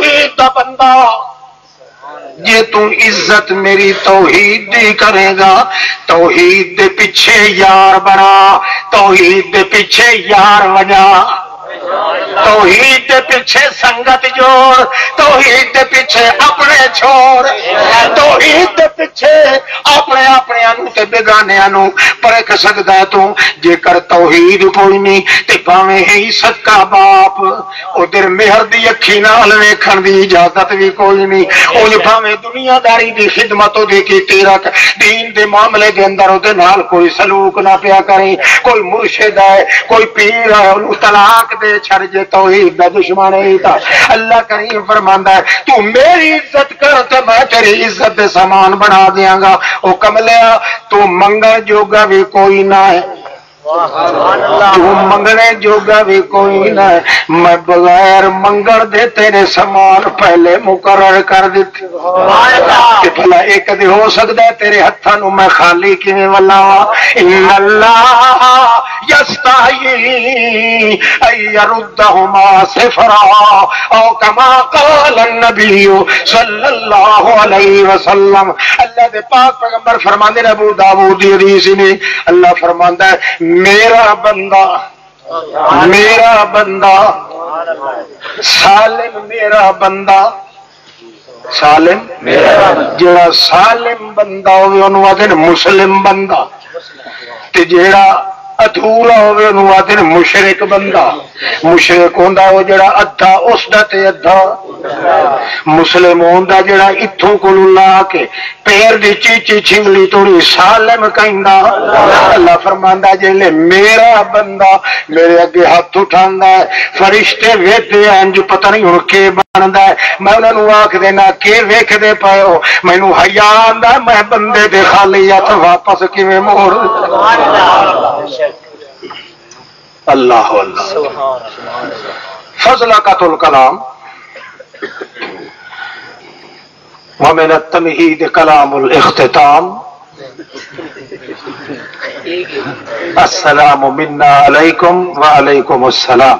توحید دا بندہ جے تو عزت میری توحید دی کرے گا توحید دے پیچھے یار بنا توحید دے پیچھے یار وجا توحید دے پیچھے سنگت جوڑ توحید دے پیچھے اپنے چھوڑ توحید دے پیچھے اپنے اپنے انو تے بیگانے انو پرکھ سکدا ہے تو جے کر توحید کوئی نہیں تے بھاویں ہی سکا باپ ادھر مہر دی اکھی نال ویکھن دی اجازت بھی کوئی نہیں اون بھاویں دنیا داری دی خدمت دی کیتی رکھ دین دے معاملے دے اندر اودے نال کوئی سلوک نہ پیا کرے کوئی مرشد ہے کوئی پیر ہے اونوں طلاق دے چھڑ جے توحید دا دشمن ہے تا اللہ کریم فرماندا ہے تو میری عزت کر تے میں تیری عزت دے سامان بنا دیاں گا او کملیا تو منگن جوگا بھی کوئی نہ ہے تو منگنے جوگا بھی کوئی نہ ہے میں بغیر منگن دے تیرے سامان پہلے مقرر کر دیتے کہ بھلا ایک دے ہو سکتا ہے تیرے ہتھاں نو میں خالی کیویں ولاواں ان اللہ یستحیی ان یردہما صفرا او کما قال النبی صلی اللہ علیہ وسلم اللہ دے پاک پیغمبر فرماندے نے ابو داؤد دی حدیث نے اللہ فرماندا ہے میرا بندہ سالم میرا بندہ سالم جڑا سالم بندہ ہوئے انہوں آتے ہیں مسلم بندہ تے جڑا ادھورا ہوئے انہوں آتے ہیں مشرک بندہ مشرک ہوندہ وہ جڑا ادھا اس دا تے ادھا مسلم ہوندہ جڑا اتھوں کو لا کے پیر دی چیچی چھنگلی توڑی سالم کہندہ اللہ فرماندہ جلے میرا بندہ میرے اگے ہاتھ اٹھاندہ ہے فرشتے ویدے ہیں جو پتہ نہیں ہوں کے بندہ ہے میں انہوں نے آکھ دینا کہ ویکھ دے پائے ہو میں انہوں حیاء آندہ میں بندے دے خالیت واپس کی میں مور اللہ اللہ فضلقۃ الکلام ومن التمہید کلام الاختتام السلام منا علیکم وعلیکم السلام